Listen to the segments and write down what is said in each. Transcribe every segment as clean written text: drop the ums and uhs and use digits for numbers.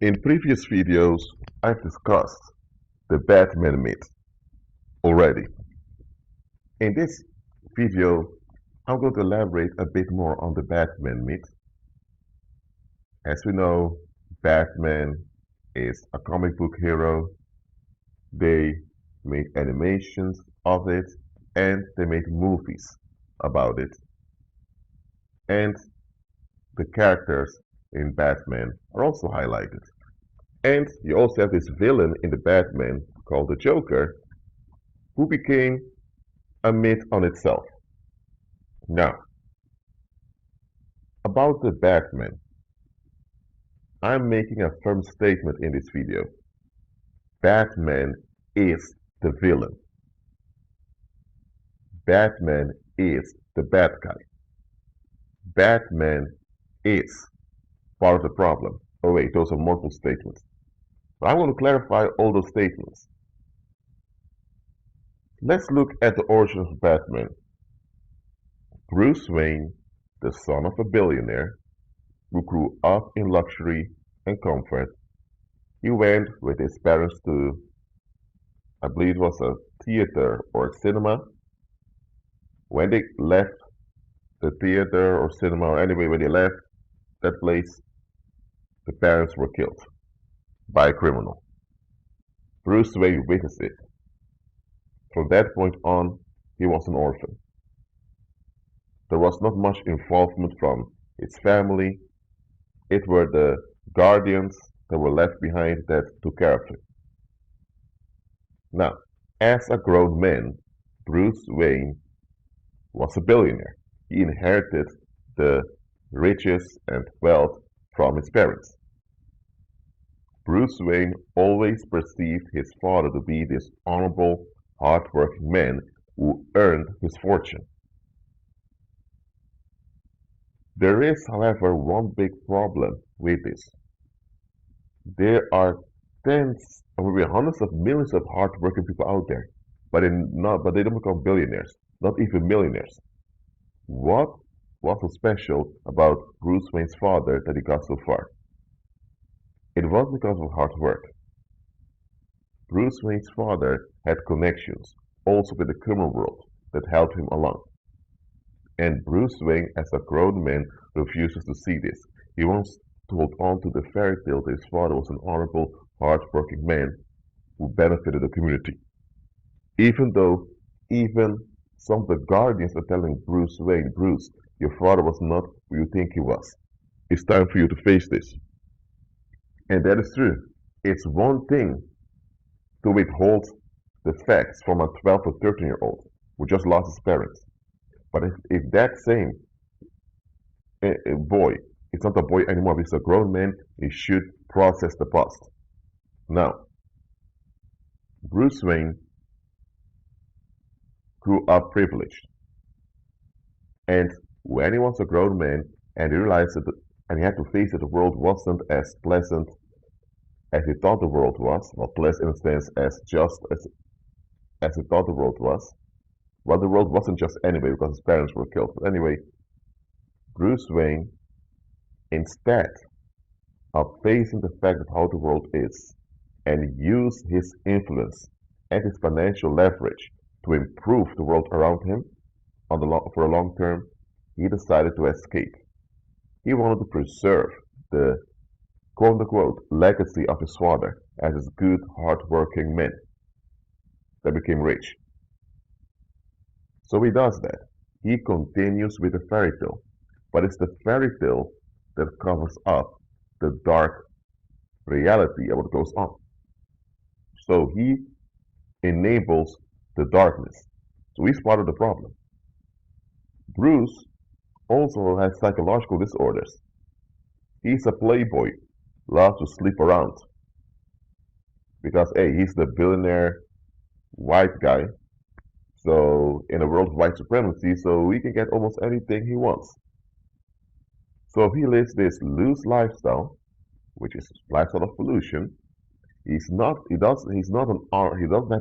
In previous videos, I've discussed the Batman myth already. In this video, I'm going to elaborate a bit more on the Batman myth. As we know, Batman is a comic book hero. They made animations of it and they made movies about it. And the characters in Batman are also highlighted. And you also have this villain in the Batman called the Joker, who became a myth on itself. Now, about the Batman, I'm making a firm statement in this video. Batman is the villain. Batman is the bad guy. Batman is part of the problem. Oh wait, those are multiple statements. But I want to clarify all those statements. Let's look at the origin of Batman. Bruce Wayne, the son of a billionaire, who grew up in luxury and comfort, he went with his parents to, I believe it was a theater or a cinema. When they left the theater or cinema, or anyway, when they left that place, the parents were killed by a criminal. Bruce Wayne witnessed it. From that point on, he was an orphan. There was not much involvement from his family. It were the guardians that were left behind that took care of him. Now, as a grown man, Bruce Wayne was a billionaire. He inherited the riches and wealth from his parents. Bruce Wayne always perceived his father to be this honorable, hard-working man who earned his fortune. There is, however, one big problem with this. There are tens or maybe hundreds of millions of hard-working people out there, but they don't become billionaires, not even millionaires. What was so special about Bruce Wayne's father that he got so far? It was because of hard work. Bruce Wayne's father had connections, also with the criminal world, that helped him along. And Bruce Wayne, as a grown man, refuses to see this. He wants to hold on to the fairy tale that his father was an honorable, hard-working man who benefited the community. Even though even some of the guardians are telling Bruce Wayne, Bruce, your father was not who you think he was. It's time for you to face this. And that is true. It's one thing to withhold the facts from a 12 or 13-year-old who just lost his parents. But if that same boy, it's not a boy anymore, he's a grown man, he should process the past. Now, Bruce Wayne grew up privileged. And when he was a grown man and he realized that, and he had to face that the world wasn't as pleasant as he thought the world was, not pleasant in a sense as just as he thought the world was. Well, the world wasn't just anyway because his parents were killed. But anyway, Bruce Wayne, instead of facing the fact of how the world is and use his influence and his financial leverage to improve the world around him for a long term, he decided to escape. He wanted to preserve the quote-unquote legacy of his father as his good, hard-working man that became rich. So he does that. He continues with the fairy tale. But it's the fairy tale that covers up the dark reality of what goes on. So he enables the darkness. So he's part of the problem. Bruce also has psychological disorders. He's a playboy, loves to sleep around. Because, hey, he's the billionaire white guy. So, in a world of white supremacy, so he can get almost anything he wants. So he lives this loose lifestyle, which is lifestyle of pollution. He doesn't have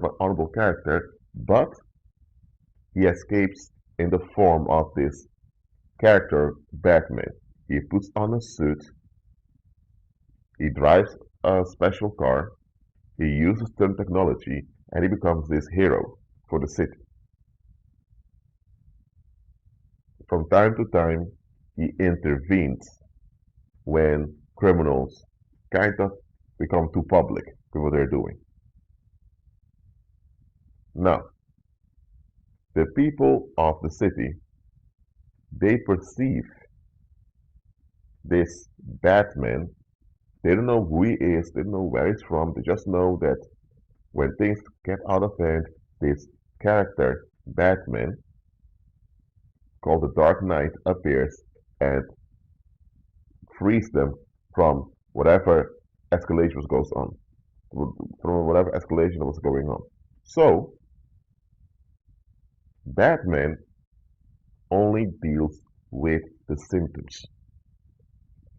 an honorable character, but he escapes in the form of this character Batman. He puts on a suit He drives a special car, he uses certain technology, and he becomes this hero for the city. From time to time, he intervenes when criminals kind of become too public with what they're doing. Now, the people of the city, they perceive this Batman. They don't know who he is, they don't know where he's from, they just know that when things get out of hand, this character, Batman, called the Dark Knight, appears and frees them from whatever escalation goes on, from whatever escalation was going on. So, Batman only deals with the symptoms.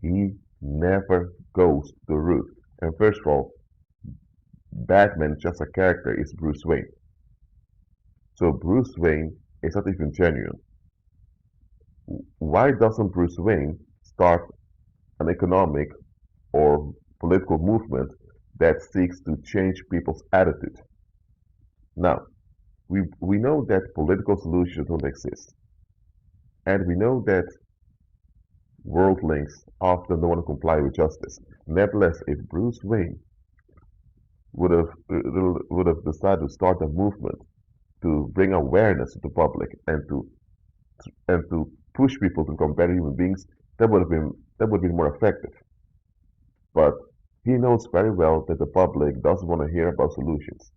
He never goes to the root. And first of all, Batman, just a character, is Bruce Wayne. So Bruce Wayne is not even genuine. Why doesn't Bruce Wayne start an economic or political movement that seeks to change people's attitude? Now, we know that political solutions don't exist. And we know that worldlings often don't want to comply with justice. Nevertheless, if Bruce Wayne would have decided to start a movement to bring awareness to the public and to push people to become better human beings, that would have been more effective. But he knows very well that the public doesn't want to hear about solutions.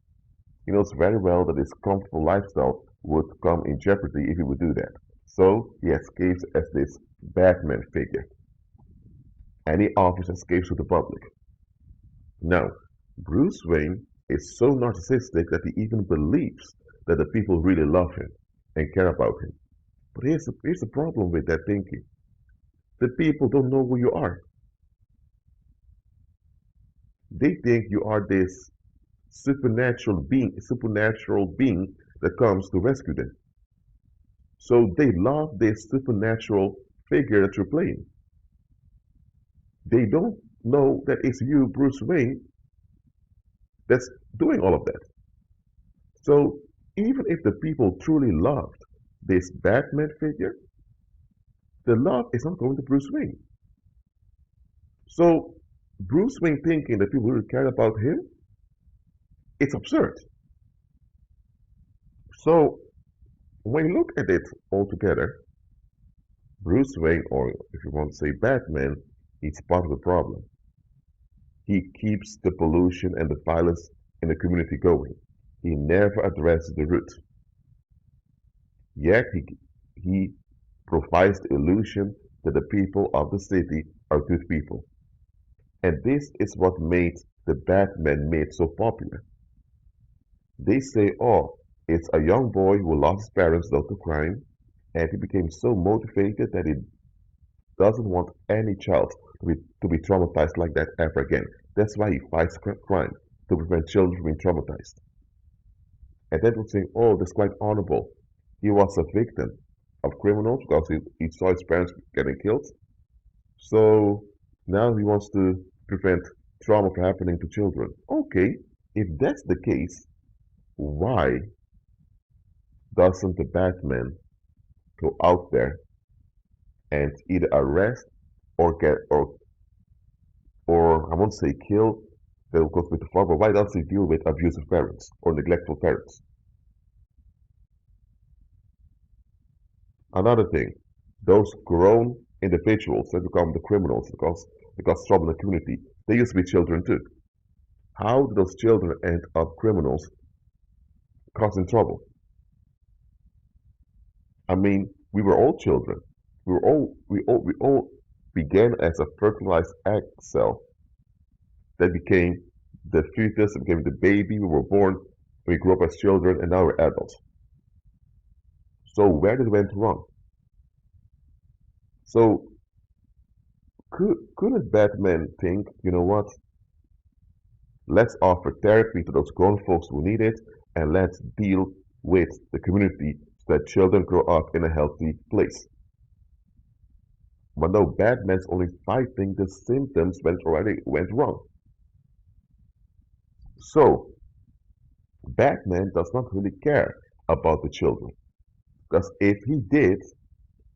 He knows very well that his comfortable lifestyle would come in jeopardy if he would do that. So he escapes as this Batman figure, and he offers escapes to the public. Now, Bruce Wayne is so narcissistic that he even believes that the people really love him and care about him. But here's the problem with that thinking. The people don't know who you are. They think you are this supernatural being that comes to rescue them. So they love this supernatural figure that you're playing. They don't know that it's you, Bruce Wayne, that's doing all of that. So even if the people truly loved this Batman figure, the love is not going to Bruce Wayne. So Bruce Wayne thinking that people really care about him, it's absurd. So when you look at it all together, Bruce Wayne, or if you want to say Batman, is part of the problem. He keeps the pollution and the violence in the community going. He never addresses the root. Yet he provides the illusion that the people of the city are good people. And this is what made the Batman myth so popular. They say, oh, it's a young boy who lost his parents due to crime, and he became so motivated that he doesn't want any child to be traumatized like that ever again. That's why he fights crime, to prevent children from being traumatized. And then would say, oh, that's quite honorable. He was a victim of criminals because he saw his parents getting killed. So now he wants to prevent trauma from happening to children. Okay, if that's the case, why doesn't the Batman go out there and either arrest or get or I won't say kill, that goes with the far, but why doesn't he deal with abusive parents or neglectful parents? Another thing, those grown individuals that become the criminals because trouble in the community, they used to be children too. How do those children end up criminals causing trouble? I mean, we were all children. We all began as a fertilized egg cell that became the fetus, became the baby. We were born, we grew up as children, and now we're adults. So where did it went wrong? So couldn't Batman think, you know what? Let's offer therapy to those grown folks who need it, and let's deal with the community so that children grow up in a healthy place. But no, Batman's only fighting the symptoms when it already went wrong. So, Batman does not really care about the children. Because if he did,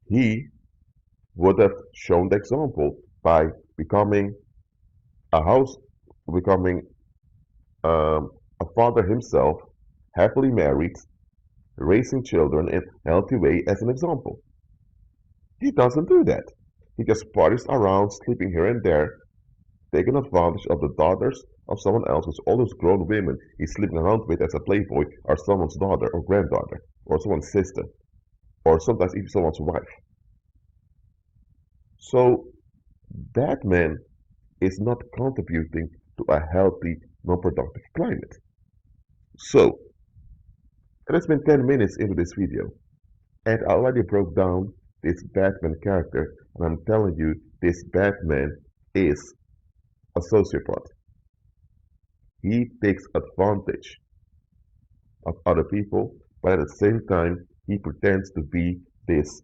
he would have shown the example by becoming a house, becoming a father himself, happily married, raising children in a healthy way as an example. He doesn't do that. He just parties around, sleeping here and there, taking advantage of the daughters of someone else, because all those grown women he's sleeping around with as a playboy are someone's daughter or granddaughter, or someone's sister, or sometimes even someone's wife. So Batman is not contributing to a healthy, non-productive climate. So, it has been 10 minutes into this video, and I already broke down this Batman character, and I'm telling you, this Batman is a sociopath. He takes advantage of other people, but at the same time, he pretends to be this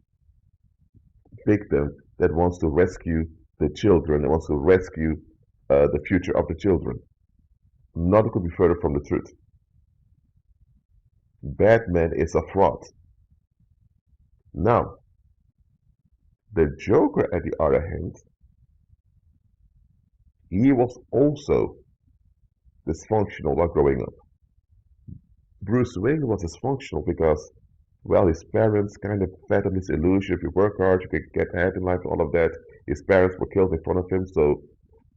victim that wants to rescue the children, and wants to rescue the future of the children. Nothing could be further from the truth. Batman is a fraud. Now, the Joker, at the other hand, he was also dysfunctional while growing up. Bruce Wayne was dysfunctional because, well, his parents kind of fed him this illusion: if you work hard, you can get ahead in life, all of that. His parents were killed in front of him, so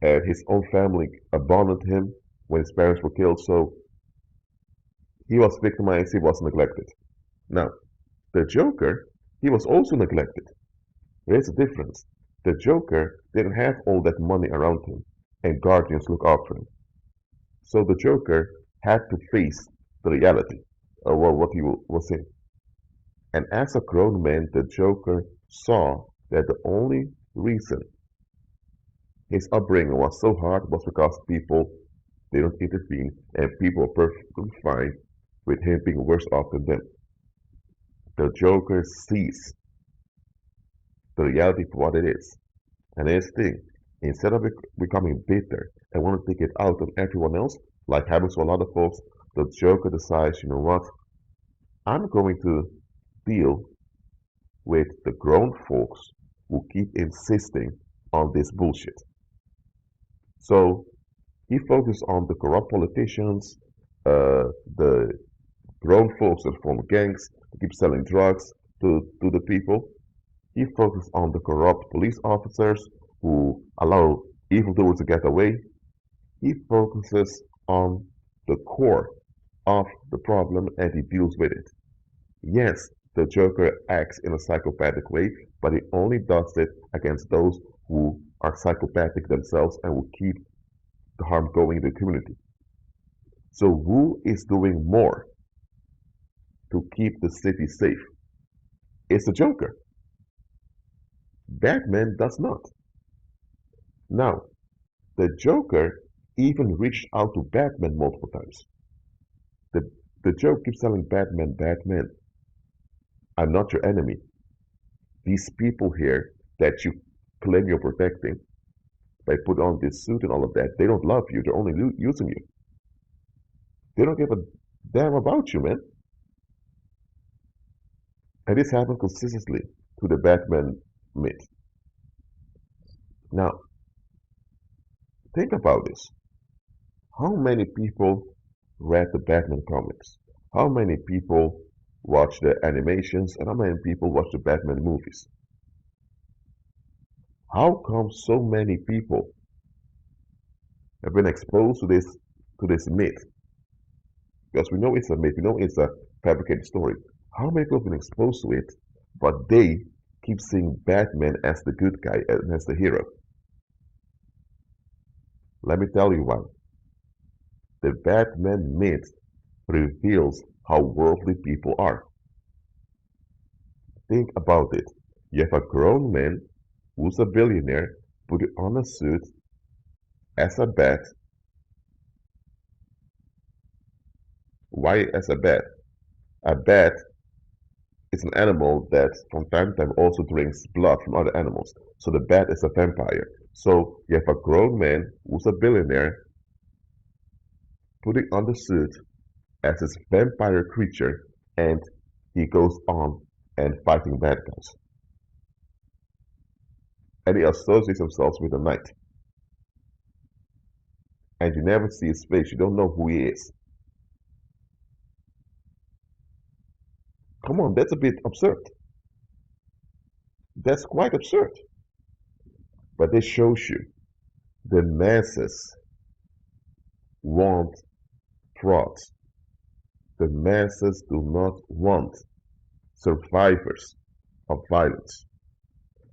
his own family abandoned him when his parents were killed, so he was victimized, he was neglected. Now, the Joker, he was also neglected. There's a difference. The Joker didn't have all that money around him and guardians look after him. So the Joker had to face the reality of what he was in. And as a grown man, the Joker saw that the only reason his upbringing was so hard was because people didn't intervene and people were perfectly fine with him being worse off than them. The Joker sees the reality for what it is. And his thing, instead of becoming bitter and want to take it out on everyone else, like happens to a lot of folks, the Joker decides, you know what, I'm going to deal with the grown folks who keep insisting on this bullshit. So he focused on the corrupt politicians, the grown folks that form gangs, to keep selling drugs to the people. He focused on the corrupt police officers who allow evildoers to get away. He focuses on the core of the problem and he deals with it. Yes, the Joker acts in a psychopathic way, but he only does it against those who are psychopathic themselves and will keep the harm going in the community. So who is doing more to keep the city safe? It's the Joker. Batman does not. Now, the Joker even reached out to Batman multiple times. The, the Joker keeps telling Batman, Batman, I'm not your enemy. These people here that you claim you're protecting by putting on this suit and all of that, they don't love you. They're only using you. They don't give a damn about you, man. And this happens consistently to the Batman myth. Now, think about this. How many people read the Batman comics? How many people watch the animations? And how many people watch the Batman movies? How come so many people have been exposed to this myth? Because we know it's a myth, we know it's a fabricated story. How many people have been exposed to it, but they keep seeing Batman as the good guy and as the hero? Let me tell you why. The Batman myth reveals how worldly people are. Think about it. You have a grown man who's a billionaire, put on a suit as a bat. Why as a bat? A bat It's an animal that from time to time also drinks blood from other animals. So the bat is a vampire. So you have a grown man who's a billionaire putting on the suit as his vampire creature, and he goes on and fighting bad guys. And he associates himself with the night. And you never see his face, you don't know who he is. Come on, that's a bit absurd. That's quite absurd. But this shows you the masses want fraud. The masses do not want survivors of violence.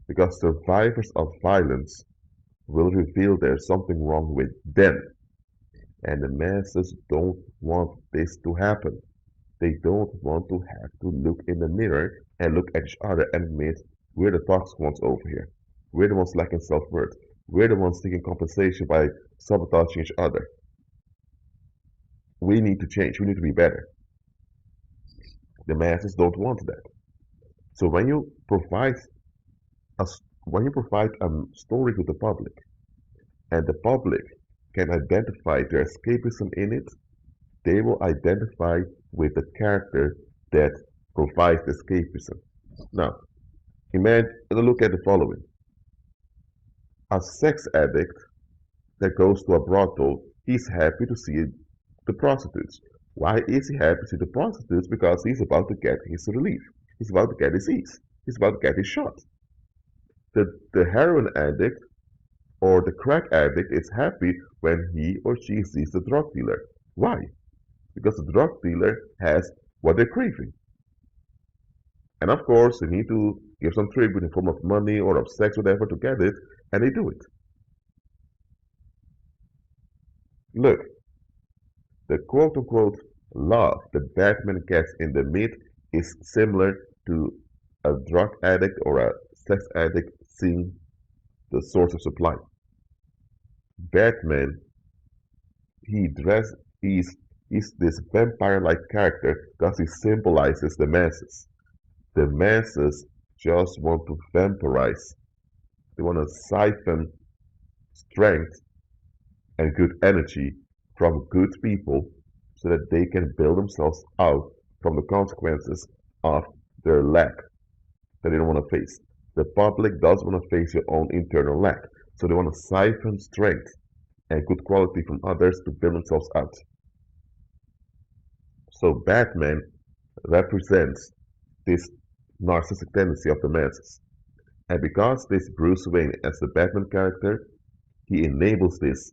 Because survivors of violence will reveal there's something wrong with them. And the masses don't want this to happen. They don't want to have to look in the mirror and look at each other and admit we're the toxic ones over here. We're the ones lacking self-worth. We're the ones seeking compensation by sabotaging each other. We need to change. We need to be better. The masses don't want that. So a, when you provide a story to the public, and the public can identify their escapism in it, they will identify with the character that provides escapism. Now, imagine, look at the following. A sex addict that goes to a brothel, he's happy to see the prostitutes. Why is he happy to see the prostitutes? Because he's about to get his relief. He's about to get his ease. He's about to get his shot. The heroin addict or the crack addict is happy when he or she sees the drug dealer. Why? Because the drug dealer has what they're craving. And of course, they need to give some tribute in form of money or of sex, whatever, to get it, and they do it. Look, the quote-unquote love the Batman gets in the myth is similar to a drug addict or a sex addict seeing the source of supply. Batman, he dress he's this vampire-like character because he symbolizes the masses. The masses just want to vampirize. They want to siphon strength and good energy from good people so that they can build themselves out from the consequences of their lack that they don't want to face. The public does want to face their own internal lack, so they want to siphon strength and good quality from others to build themselves out. So Batman represents this narcissistic tendency of the masses. And because this Bruce Wayne as the Batman character, he enables this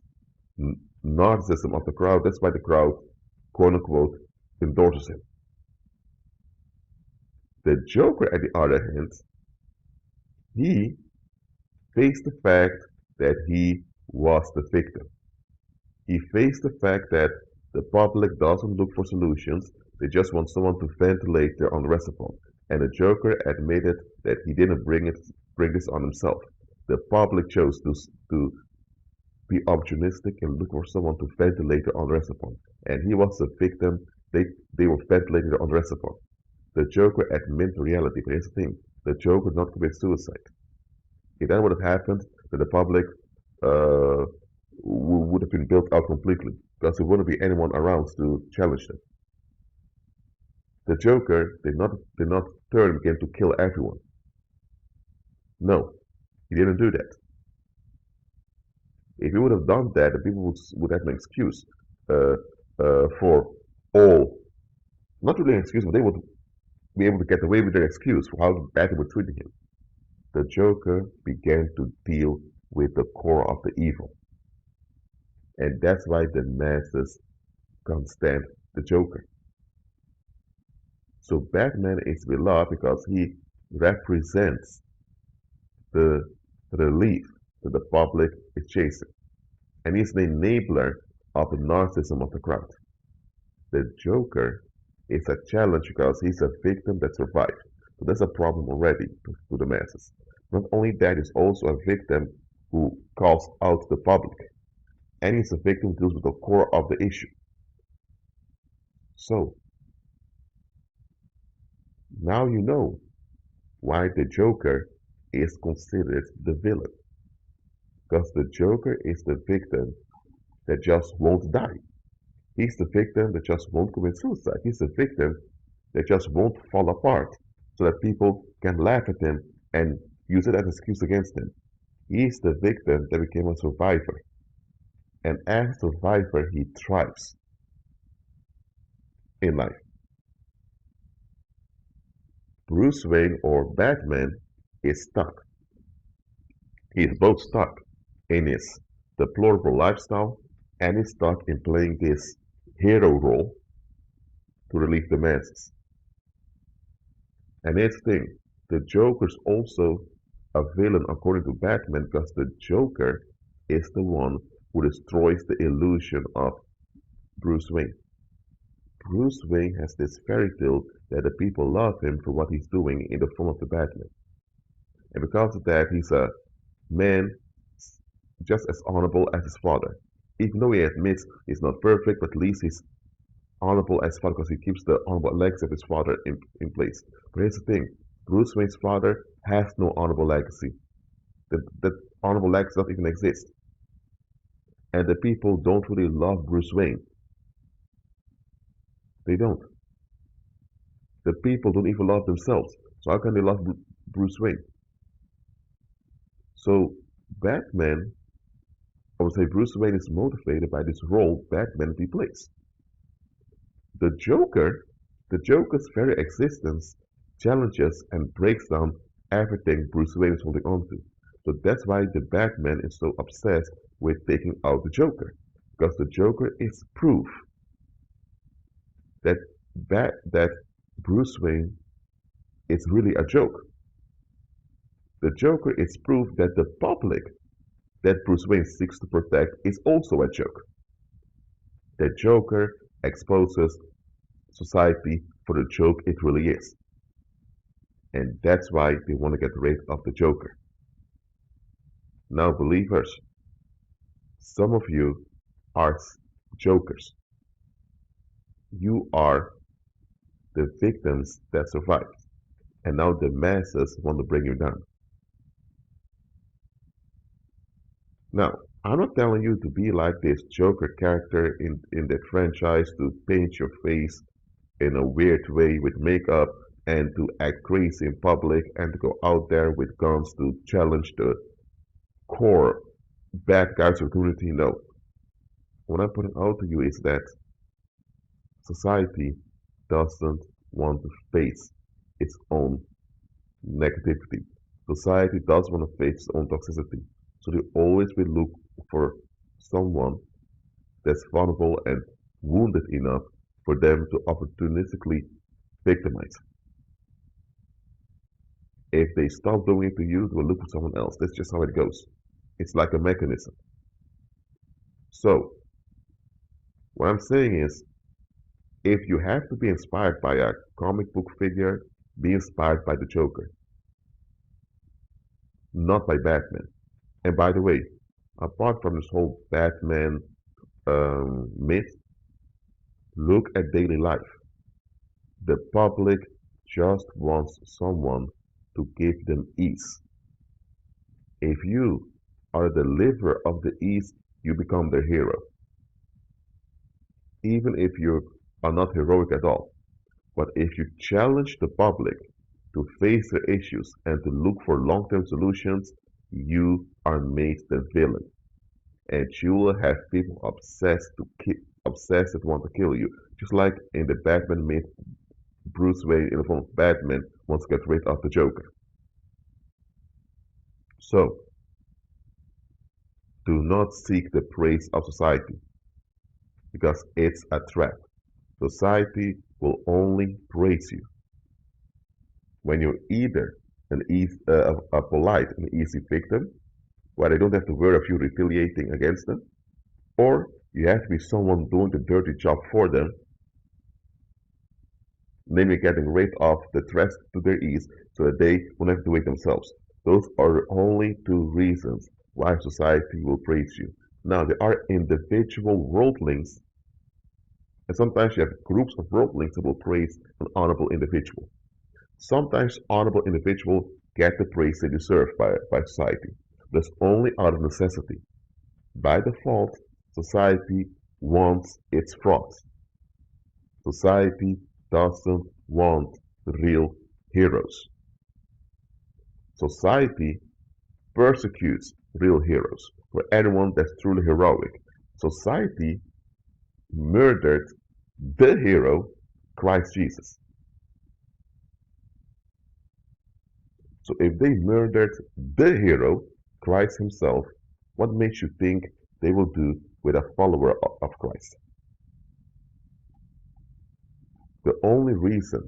narcissism of the crowd. That's why the crowd, quote unquote, endorses him. The Joker, at the other hand, he faced the fact that he was the victim. He faced the fact that the public doesn't look for solutions, they just want someone to ventilate their unrest upon. And the Joker admitted that he didn't bring this on himself. The public chose to be opportunistic and look for someone to ventilate their unrest upon. And he was the victim they were ventilating their unrest upon. The Joker admitted reality, but here's the thing, the Joker did not commit suicide. If that would have happened, then the public would have been built out completely, because there wouldn't be anyone around to challenge them. The Joker did not turn again to kill everyone. No, he didn't do that. If he would have done that, the people would have an excuse for all, not really an excuse, but they would be able to get away with their excuse for how bad they were treating him. The Joker began to deal with the core of the evil. And that's why the masses can't stand the Joker. So Batman is beloved because he represents the relief that the public is chasing. And he's an enabler of the narcissism of the crowd. The Joker is a challenge because he's a victim that survived. So that's a problem already to the masses. Not only that, he's also a victim who calls out the public. And he's a victim who deals with the core of the issue. So, Now you know why the Joker is considered the villain. Because the Joker is the victim that just won't die. He's the victim that just won't commit suicide. He's the victim that just won't fall apart so that people can laugh at him and use it as an excuse against him. He's the victim that became a survivor. And as a survivor, he thrives in life. Bruce Wayne or Batman is stuck. He's both stuck in his deplorable lifestyle and he's stuck in playing this hero role to relieve the masses. And here's the thing, the Joker's also a villain according to Batman because the Joker is the one who destroys the illusion of Bruce Wayne. Bruce Wayne has this fairy tale that the people love him for what he's doing in the form of the Batman. And because of that, he's a man just as honorable as his father. Even though he admits he's not perfect, but at least he's honorable as father because he keeps the honorable legacy of his father in place. But here's the thing, Bruce Wayne's father has no honorable legacy. That honorable legacy doesn't even exist. And the people don't really love Bruce Wayne. They don't. The people don't even love themselves. So how can they love Bruce Wayne? So Batman, I would say Bruce Wayne is motivated by this role Batman plays. The Joker's very existence challenges and breaks down everything Bruce Wayne is holding on to. So that's why the Batman is so obsessed with taking out the Joker. Because the Joker is proof that that Bruce Wayne is really a joke. The Joker is proof that the public that Bruce Wayne seeks to protect is also a joke. The Joker exposes society for the joke it really is. And that's why they want to get rid of the Joker. Now, believers, some of you are jokers. You are the victims that survived. And now the masses want to bring you down. Now, I'm not telling you to be like this Joker character in the franchise to paint your face in a weird way with makeup and to act crazy in public and to go out there with guns to challenge the core bad guys of the community. No. What I'm putting out to you is that society doesn't want to face its own negativity. Society does want to face its own toxicity. So they always will look for someone that's vulnerable and wounded enough for them to opportunistically victimize. If they stop doing it to you, they will look for someone else. That's just how it goes. It's like a mechanism. So, what I'm saying is, if you have to be inspired by a comic book figure, be inspired by the Joker, not by Batman. And by the way, apart from this whole Batman myth, look at daily life. The public just wants someone to give them ease. If you are the deliverer of the ease, you become their hero. Even if you are not heroic at all. But if you challenge the public to face their issues and to look for long-term solutions, you are made the villain. And you will have people obsessed that want to kill you. Just like in the Batman myth, Bruce Wayne in the form of Batman wants to get rid of the Joker. So, do not seek the praise of society because it's a trap. Society will only praise you when you're either a polite and easy victim, where they don't have to worry of you retaliating against them, or you have to be someone doing the dirty job for them, namely getting rid of the threats to their ease so that they won't have to do it themselves. Those are the only two reasons why society will praise you. Now, there are individual worldlings, and sometimes you have groups of worldlings that will praise an honorable individual. Sometimes honorable individuals get the praise they deserve by society, but it's only out of necessity. By default, society wants its frauds. Society doesn't want real heroes. Society persecutes real heroes for anyone that's truly heroic. Society murdered the hero, Christ Jesus. So if they murdered the hero, Christ himself, what makes you think they will do with a follower of Christ? The only reason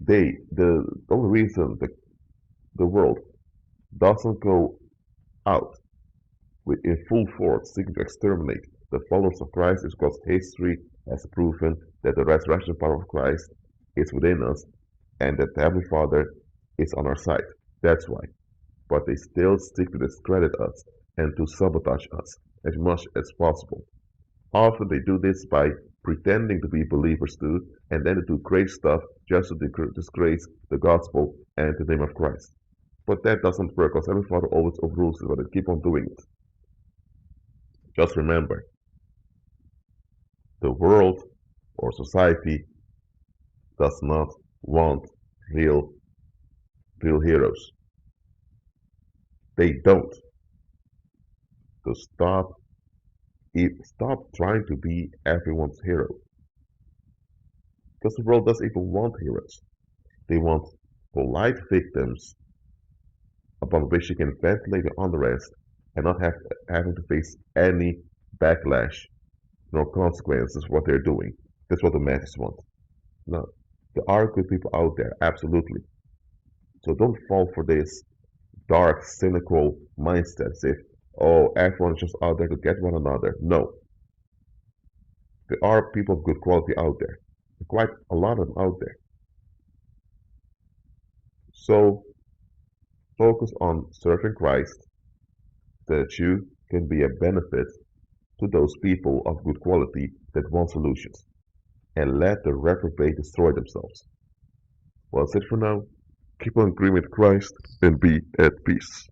the only reason the world doesn't go out with in full force seeking to exterminate the followers of Christ is because history has proven that the resurrection power of Christ is within us and that the Heavenly Father is on our side. That's why. But they still seek to discredit us and to sabotage us as much as possible. Often they do this by pretending to be believers too, and then they do great stuff just to disgrace the gospel and the name of Christ. But that doesn't work because Heavenly Father always overrules it, but they keep on doing it. Just remember, the world or society does not want real real heroes. They don't. So stop trying to be everyone's hero. Because the world doesn't even want heroes. They want polite victims upon which you can ventilate your unrest and not having to face any backlash nor consequences for what they're doing. That's what the masses want. No, there are good people out there, absolutely. So don't fall for this dark, cynical mindset as if, oh, everyone's just out there to get one another. No, there are people of good quality out there. Quite a lot of them out there. So focus on serving Christ so that you can be a benefit to those people of good quality that want solutions. And let the reprobate destroy themselves. Well, that's it for now. Keep on agreeing with Christ and be at peace.